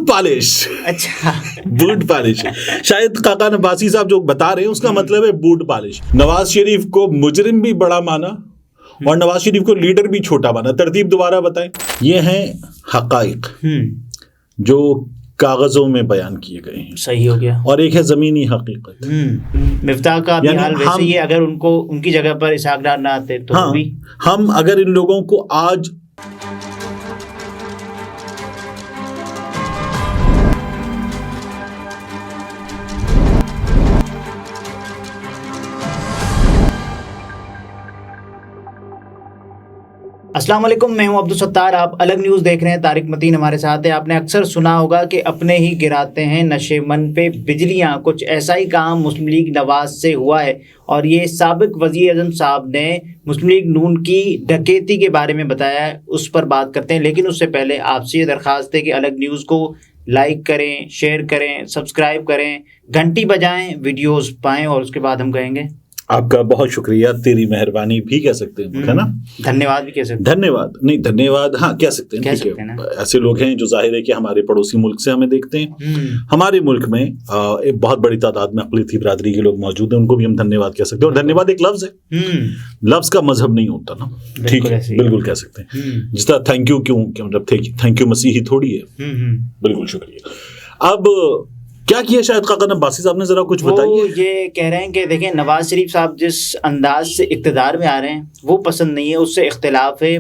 Boat polish. اچھا boot polish شاید قاقان عباسی صاحب جو بتا رہے ہیں اس کا مطلب ہے بوٹ پالش. نواز شریف کو مجرم بھی بڑا مانا اور نواز شریف کو لیڈر بھی چھوٹا مانا. ترتیب دوبارہ بتائیں. یہ ہیں حقائق جو کاغذوں میں بیان کیے گئے ہیں. صحیح ہو گیا. اور ایک ہے زمینی حقیقت. مفتاح کا بھی حال ویسے ہی ہے. اگر ان کی جگہ پر اسحاق ڈار نہ آتے تو بھی ہم اگر ان لوگوں کو آج السلام علیکم، میں ہوں عبدالستار. آپ الگ نیوز دیکھ رہے ہیں. طارق متین ہمارے ساتھ ہے. آپ نے اکثر سنا ہوگا کہ اپنے ہی گراتے ہیں نشے من پہ بجلیاں. کچھ ایسا ہی کام مسلم لیگ نواز سے ہوا ہے اور یہ سابق وزیر اعظم صاحب نے مسلم لیگ نون کی ڈکیتی کے بارے میں بتایا ہے. اس پر بات کرتے ہیں، لیکن اس سے پہلے آپ سے یہ درخواست ہے کہ الگ نیوز کو لائک کریں، شیئر کریں، سبسکرائب کریں، گھنٹی بجائیں، ویڈیوز پائیں، اور اس کے بعد ہم کہیں گے آپ کا بہت شکریہ. تیری مہربانی بھی کہہ سکتے ہیں، ہے نا. دھنیہ واد بھی کہہ سکتے ہیں. دھنیہ واد نہیں، دھنیہ واد ہاں کہہ سکتے ہیں. ایسے لوگ ہیں جو ظاہر ہے کہ ہمارے پڑوسی ملک سے ہمیں دیکھتے ہیں. ہمارے ملک میں ایک بہت بڑی تعداد میں اقلیتی برادری کے لوگ موجود ہیں، ان کو بھی ہم دھنیہ واد کہہ سکتے ہیں. اور دھنیہ واد ایک لفظ ہے، لفظ کا مذہب نہیں ہوتا نا. ٹھیک ہے، بالکل کہہ سکتے ہیں. جس طرح تھینک یو کیوں کہ مطلب تھینک یو مسیحی تھوڑی ہے. بالکل شکریہ. اب کیا کیا شاید قاقان عباسی صاحب نے، ذرا کچھ بتائیے. یہ کہہ رہے ہیں کہ دیکھیں نواز شریف صاحب جس انداز سے اقتدار میں آ رہے ہیں وہ پسند نہیں ہے، اس سے اختلاف ہے.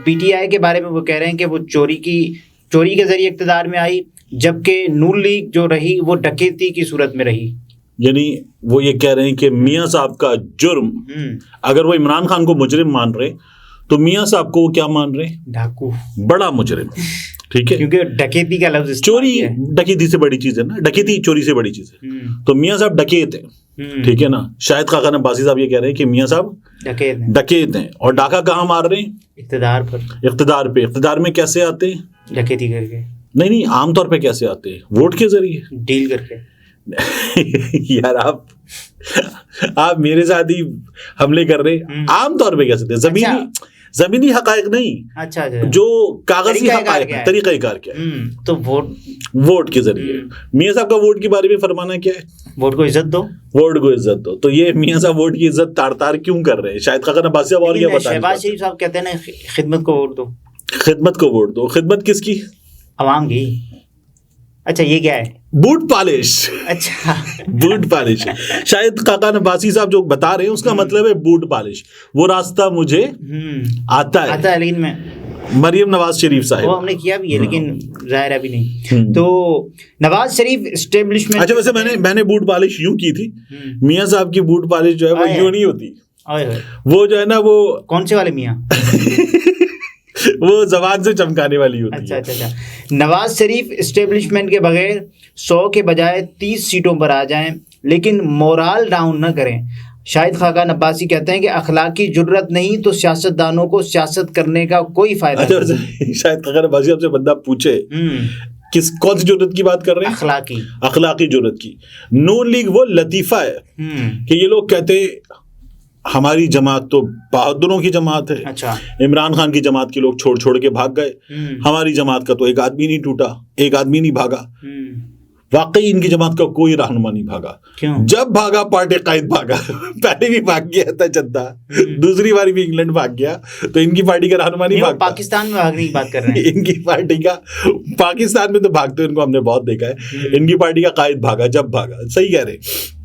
پی ٹی آئی کے بارے میں وہ کہہ رہے ہیں کہ وہ چوری کے ذریعے اقتدار میں آئی، جبکہ نون لیگ جو رہی وہ ڈکیتی کی صورت میں رہی. یعنی وہ یہ کہہ رہے ہیں کہ میاں صاحب کا جرم، اگر وہ عمران خان کو مجرم مان رہے تو میاں صاحب کو وہ کیا مان رہے ہیں؟ ڈاکو، بڑا مجرم. ٹھیک ہے، کیونکہ ڈکیتی کا لفظ چوری ڈکیتی سے بڑی چیز ہے نا. ڈکیتی چوری سے بڑی چیز ہے. تو میاں صاحب ڈکیت ہیں. ٹھیک ہے نا. شاید قاقان عباسی صاحب یہ کہہ رہے ہیں کہ میاں صاحب ڈکیت ہیں. اور ڈاکہ کہاں مار رہے ہیں؟ اقتدار پر. اقتدار میں کیسے آتے ہیں؟ ڈکیتی کر کے. نہیں، عام طور پہ کیسے آتے ہیں؟ ووٹ کے ذریعے، ڈیل کر کے. یار آپ میرے ساتھ ہی حملے کر رہے. عام طور پہ کیسے ہیں؟ زمینی حقائق نہیں. اچھا جو کاغذی حقائق ہے، طریقہ کار کیا ہے. تو ووٹ کے ذریعے. میاں صاحب کا ووٹ کے بارے میں فرمانا کیا ہے؟ ووٹ کو عزت دو. ووٹ کو عزت دو. تو یہ میاں صاحب ووٹ کی عزت تار کیوں کر رہے ہیں؟ شاید قاقان عباسی صاحب اور یہ بتائیں. شہباز شریف صاحب کہتے ہیں نا خدمت کو ووٹ دو. خدمت کو ووٹ دو. خدمت کس کی؟ عوام کی. اچھا یہ کیا ہے؟ Boot polish. اچھا بوٹ پالش شاید قاقان عباسی صاحب جو بتا رہے ہیں اس کا مطلب ہے بوٹ پالش. وہ راستہ مجھے آتا ہے، لیکن میں مریم نواز شریف صاحب وہ ہم نے کیا بھی ہے، لیکن ظاہر ابھی نہیں. تو نواز شریف اسٹیبلشمنٹ. اچھا ویسے میں نے بوٹ پالش یوں کی تھی. میاں صاحب کی بوٹ پالش جو ہے وہ یوں نہیں ہوتی. وہ جو ہے نا وہ کون سے والے میاں؟ وہ زبان سے چمکانے والی ہوتی ہے. اچھا. نواز شریف اسٹیبلشمنٹ کے بغیر 100 کے بجائے 30 سیٹوں پر آ جائیں لیکن مورال ڈاؤن نہ کریں. شاہد قاقان عباسی کہتے ہیں کہ اخلاقی جرت نہیں تو سیاستدانوں کو سیاست کرنے کا کوئی فائدہ نہیں. شاید قاقان عباسی آپ سے بندہ پوچھے کون سی جرت کی بات کر رہے ہیں؟ اخلاقی جرت کی. نون لیگ وہ لطیفہ ہے کہ یہ لوگ کہتے ہماری جماعت تو بہادروں کی جماعت ہے. اچھا. عمران خان کی جماعت کے لوگ چھوڑ کے بھاگ گئے. ہماری جماعت کا تو ایک آدمی نہیں ٹوٹا، ایک آدمی نہیں بھاگا. واقعی ان کی جماعت کا کوئی رہنما نہیں بھاگا. جب بھاگا پارٹی قائد بھاگا. پہلے بھی بھاگ گیا تھا جدہ، دوسری باری بھی انگلینڈ بھاگ گیا. تو ان کی پارٹی کا رہنما نہیں بھاگتا. پاکستان میں بھاگنے کی بات کر رہے ہیں. ان کی پارٹی کا پاکستان میں تو بھاگتے ان کو ہم نے بہت دیکھا ہے. ان کی پارٹی کا قائد بھاگا جب بھاگا. صحیح کہہ رہے.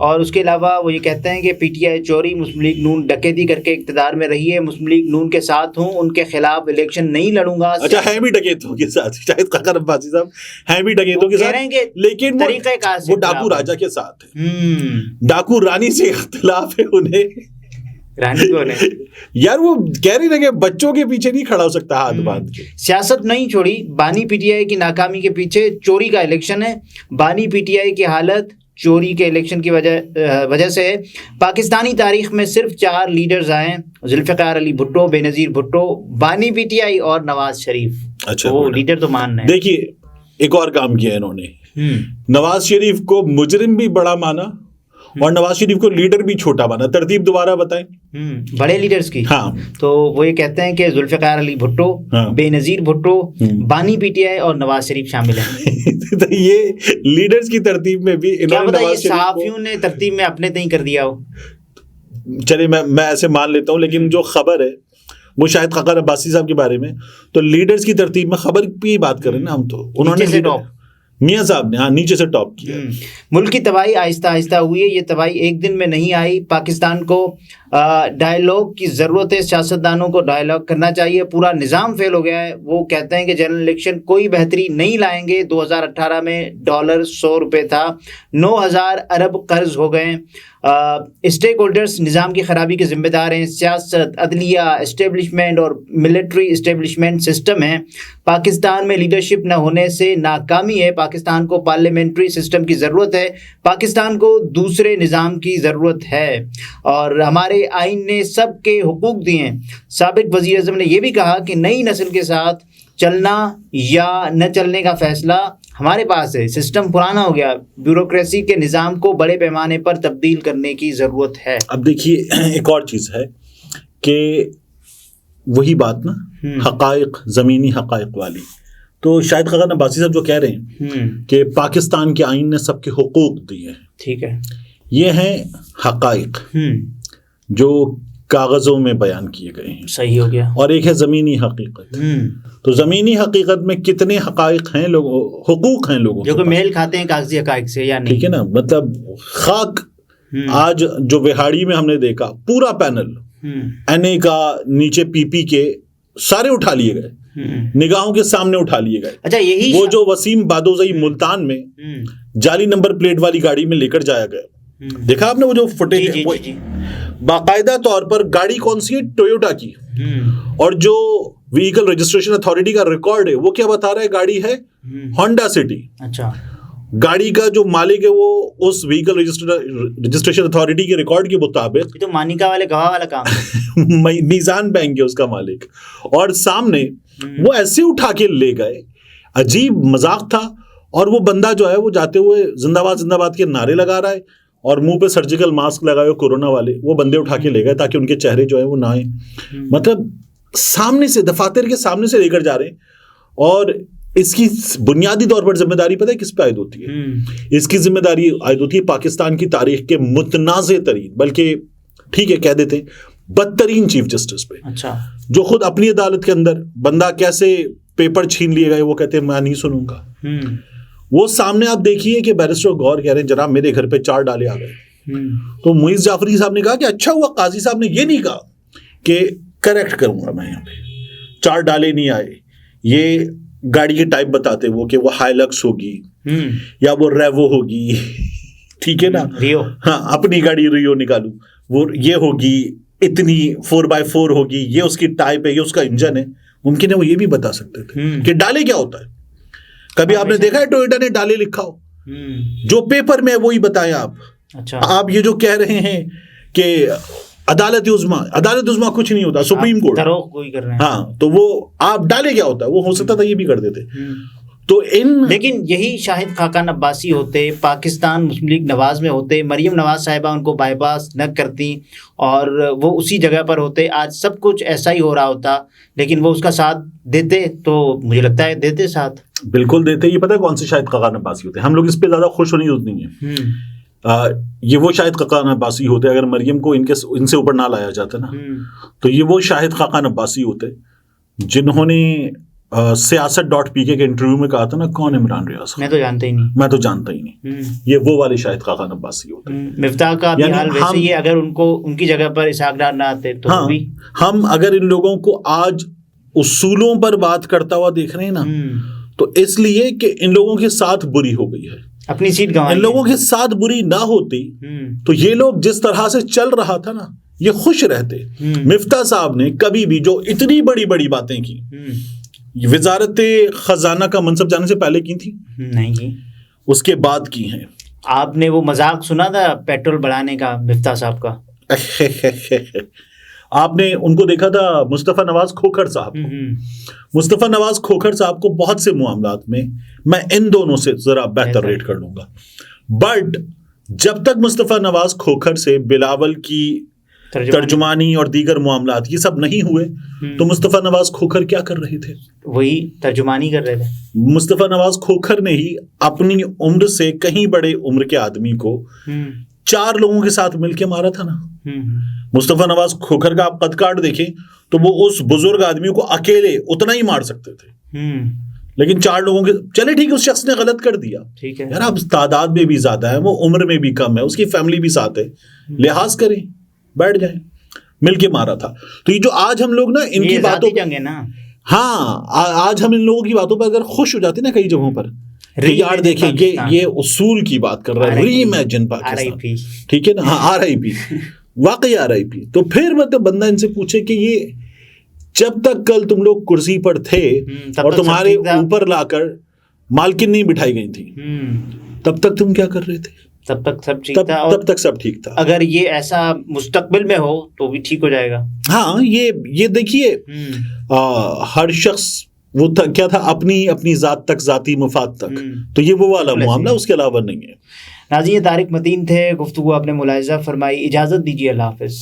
اور اس کے علاوہ وہ یہ کہتے ہیں کہ پی ٹی آئی چوری، مسلم لیگ نون ڈکیتی کر کے اقتدار میں رہی ہے. مسلم لیگ نون کے ساتھ ہوں، ان کے خلاف الیکشن نہیں لڑوں گا. اچھا ہے بھی ڈکیتوں کے ساتھ. شاید قاقان عباسی صاحب ہیں بھی ڈکیتوں کے ساتھ، لیکن طریقہ کار وہ ڈاکو راجا کے ساتھ ہے. ڈاکو رانی سے اختلاف ہے انہیں. رانی کون ہے یار؟ وہ کہہ رہی نا کہ بچوں کے پیچھے نہیں کھڑا ہو سکتا ہاتھ باندھ کے. سیاست نہیں چھوڑی. بانی پی ٹی آئی کی ناکامی کے پیچھے چوری کا الیکشن ہے. بانی پی ٹی آئی کی حالت چوری کے الیکشن کی وجہ سے ہے. پاکستانی تاریخ میں صرف 4 لیڈرز آئے: ذوالفقار علی بھٹو، بے نظیر بھٹو، بانی پی ٹی آئی اور نواز شریف. اچھا وہ لیڈر تو مان رہے ہیں. دیکھیے ایک اور کام کیا انہوں نے. نواز شریف کو مجرم بھی بڑا مانا اور نواز شریف کو لیڈر بھی چھوٹا بنا. ترتیب دوبارہ بتائیں بڑے لیڈرز کی. ہاں تو وہ یہ کہتے ہیں کہ ذوالفقار علی بھٹو, بے نظیر بھٹو, بانی پی ٹی آئی اور نواز شریف شامل ہیں. تو یہ لیڈرز کی ترتیب میں بھی کیا پتہ یہ صحافیوں نے ترتیب میں اپنے تئیں کر دیا ہو. چلے میں ایسے مان لیتا ہوں, لیکن جو خبر ہے وہ شاہد خاقان عباسی صاحب کے بارے میں, تو لیڈرز کی ترتیب میں خبر کی بات کریں نا ہم, تو انہوں نے میاں صاحب نے نیچے سے ٹاپ کیا. ملک کی تباہی آہستہ آہستہ ہوئی ہے. یہ تباہی ایک دن میں نہیں آئی. پاکستان کو ڈائیلاگ کی ضرورت ہے. سیاستدانوں کو ڈائیلاگ کرنا چاہیے. پورا نظام فیل ہو گیا ہے. وہ کہتے ہیں کہ جنرل الیکشن کوئی بہتری نہیں لائیں گے. 2018 میں ڈالر 100 روپے تھا, 9,000 ارب قرض ہو گئے. اسٹیک ہولڈرز نظام کی خرابی کے ذمہ دار ہیں. سیاست, عدلیہ, اسٹیبلشمنٹ اور ملٹری اسٹیبلشمنٹ سسٹم ہیں. پاکستان میں لیڈرشپ نہ ہونے سے ناکامی ہے. پاکستان کو پارلیمنٹری سسٹم کی ضرورت ہے. پاکستان کو دوسرے نظام کی ضرورت ہے. اور ہمارے آئین نے سب کے حقوق دیے ہیں. سابق وزیر اعظم نے یہ بھی کہا کہ نئی نسل کے ساتھ چلنا یا نہ چلنے کا فیصلہ ہمارے پاس ہے. سسٹم پرانا ہو گیا. بیوروکریسی کے نظام کو بڑے پیمانے پر تبدیل کرنے کی ضرورت ہے. اب دیکھیے ایک اور چیز ہے کہ وہی بات نا, حقائق, زمینی حقائق والی. تو شاہد خاقان عباسی صاحب جو کہہ رہے ہیں کہ پاکستان کے آئین نے سب کے حقوق دیے ہیں, ٹھیک ہے, یہ ہیں حقائق جو کاغذوں میں بیان کیے گئے ہیں. صحیح ہو گیا. اور ایک ہے زمینی حقیقت. تو زمینی حقیقت میں کتنے حقائق ہیں, حقوق ہیں لوگوں جو کہ میل کھاتے ہیں کاغذی حقائق سے یا نہیں. ٹھیک ہے نا, مطلب خاک آج جو وہاڑی میں ہم نے دیکھا پورا پینل این اے کا نیچے پی پی کے سارے اٹھا لیے گئے, نگاہوں کے سامنے اٹھا لیے گئے. اچھا یہی وہ جو وسیم بادوزئی ملتان میں جعلی نمبر پلیٹ والی گاڑی میں لے کر جایا گیا, دیکھا آپ نے وہ جو فوٹیج ہے, باقاعدہ طور پر گاڑی کون سی ہے, ٹویوٹا کی, اور جو وہیکل رجسٹریشن اتھارٹی کا ریکارڈ ہے وہ کیا بتا رہا ہے, گاڑی ہے ہونڈا سٹی. اچھا, گاڑی کا جو مالک ہے وہ اس وہیکل رجسٹریشن اتھارٹی کے ریکارڈ کے مطابق تو مانیکا والے گواہ والا کام میزان بینک ہے اس کا مالک, اور سامنے وہ ایسے اٹھا کے لے گئے. عجیب مذاق تھا. اور وہ بندہ جو ہے وہ جاتے ہوئے زندہ باد کے نعرے لگا رہا ہے, اور منہ پہ سرجیکل ماسک لگائے ہوئے کورونا والے, وہ بندے اٹھا کے لے گئے تاکہ ان کے چہرے جو ہے وہ نہ آئیں. مطلب سامنے سے, دفاتر کے سامنے سے لے کر جا رہے ہیں. اور اس کی بنیادی طور پر ذمہ داری پتہ ہے کس پہ عائد ہوتی ہے؟ اس کی ذمہ داری عائد ہوتی ہے پاکستان کی تاریخ کے متنازع ترین, بلکہ ٹھیک ہے کہہ دیتے بدترین چیف جسٹس پہ. اچھا, جو خود اپنی عدالت کے اندر بندہ کیسے پیپر چھین لیے گئے وہ کہتے ہیں میں نہیں سنوں گا. وہ سامنے آپ دیکھیے کہ بیرسٹر غور کہہ رہے ہیں جناب میرے گھر پہ 4 ڈالے آ گئے. تو معیز جعفری صاحب نے کہا کہ اچھا ہوا قاضی صاحب نے یہ نہیں کہا کہ کریکٹ کروں گا میں, یہاں پہ 4 ڈالے نہیں آئے, یہ گاڑی کی ٹائپ بتاتے وہ کہ وہ ہائلکس ہوگی یا وہ ریوو ہوگی, ٹھیک ہے نا, ریو, ہاں اپنی گاڑی ریو نکالوں, وہ یہ ہوگی اتنی 4x4 ہوگی, یہ اس کی ٹائپ ہے, یہ اس کا انجن ہے. ممکن ہے وہ یہ بھی بتا سکتے تھے کہ ڈالے کیا ہوتا ہے. کبھی آپ نے دیکھا ہے ٹویوٹا نے ڈالے لکھا ہو؟ جو پیپر میں وہی بتائیں آپ. آپ یہ جو کہہ رہے ہیں کہ عدالت عظمیٰ کچھ نہیں ہوتا, سپریم کورٹ, ہاں, تو وہ آپ ڈالے کیا ہوتا ہے, وہ ہو سکتا تھا یہ بھی کر دیتے. تو لیکن یہی شاہد خاقان عباسی ہوتے, پاکستان مسلم لیگ نواز میں ہوتے, مریم نواز صاحبہ ان کو بائی پاس نہ کرتی اور وہ اسی جگہ پر ہوتے, آج سب کچھ ایسا ہی ہو رہا ہوتا. لیکن وہ اس کا ساتھ دیتے, تو مجھے لگتا ہے دیتے ساتھ, بالکل دیتے. یہ پتہ ہے کون سے شاہد خاقان عباسی ہوتے ہیں, ہم لوگ اس پہ زیادہ خوش ہونے ضرورت نہیں ہے. یہ وہ شاہد خاقان عباسی ہوتے, اگر مریم کو ان سے اوپر نہ لایا جاتا نا, تو یہ وہ شاہد خاقان عباسی ہوتے جنہوں نے سیاست.pk کے انٹرویو میں کہا تھا نا کون عمران ریاض خان, میں تو جانتا ہی نہیں. یہ وہ والے شاہد خاقان عباسی ہوتے. مفتاح کا بھی حال ویسے ہی ہے, اگر ان کی جگہ پر اسحاق ڈار نہ آتے تو ہم اگر ان لوگوں کو آج اصولوں پر بات کرتا ہوا دیکھ رہے ہیں نا, تو اس لیے کہ ان لوگوں کے ساتھ بری ہو گئی ہے, اپنی سیٹ گنوائی. ان لوگوں کے ساتھ بری نہ ہوتی تو یہ لوگ جس طرح سے چل رہا تھا نا یہ خوش رہتے. مفتاح صاحب نے کبھی بھی جو اتنی بڑی بڑی باتیں کی, وزارت خزانہ کا منصب جانے سے پہلے کی تھی نہیں, اس کے بعد کی ہیں. آپ نے وہ مذاق سنا تھا پیٹرول بڑھانے کا مفتاح صاحب کا؟ آپ نے ان کو دیکھا تھا مصطفیٰ نواز کھوکھر صاحب کو. مصطفیٰ نواز کھوکھر صاحب کو بہت سے معاملات میں ان دونوں سے ذرا بہتر ریٹ کر لوں گا, بٹ جب تک مصطفیٰ نواز کھوکھر سے بلاول کی ترجمانی اور دیگر معاملات یہ سب نہیں ہوئے تو مصطفیٰ نواز کھوکھر کیا کر رہے تھے؟ وہی ترجمانی کر رہے تھے. مصطفیٰ نواز کھوکھر نے ہی اپنی عمر سے کہیں بڑے عمر کے آدمی کو 4 لوگوں کے ساتھ مل کے مارا تھا نا. مصطفیٰ نواز کھوکھر کا آپ قد کاٹ دیکھیں تو وہ اس بزرگ آدمی کو اکیلے اتنا ہی مار سکتے تھے, لیکن 4 لوگوں کے, چلے ٹھیک ہے اس شخص نے غلط کر دیا, ٹھیک ہے یار اب تعداد میں بھی زیادہ ہے, وہ عمر میں بھی کم ہے, اس کی فیملی بھی ساتھ ہے, لحاظ کریں, بیٹھ جائیں, مل کے مارا تھا. تو یہ جو آج ہم لوگ نا ان کی باتوں جنگ ہے نا, ہاں آج ہم ان لوگوں کی باتوں پر اگر خوش ہو جاتے نا کئی جگہوں پر, یار دیکھیں یہ اصول کی بات کر رہا ہے, ری امیجن پاکستان, ٹھیک ہے نا, ہاں RIP, واقعی RIP. تو پھر مطلب بندہ ان سے پوچھے کہ یہ جب تک کل تم لوگ کرسی پر تھے اور تمہارے اوپر لا کر مالکن نہیں بٹھائی گئی تھی, تب تک تم کیا کر رہے تھے؟ تب تک سب ٹھیک تھا, تب تک سب ٹھیک تھا. اگر یہ ایسا مستقبل میں ہو تو بھی ٹھیک ہو جائے گا. ہاں یہ دیکھیے ہر شخص وہ کیا تھا, اپنی ذات تک, ذاتی مفاد تک, تو یہ وہ والا معاملہ, اس کے علاوہ نہیں ہے. ناظرین, طارق متین تھے, گفتگو آپ نے ملاحظہ فرمائی. اجازت دیجیے, اللہ حافظ.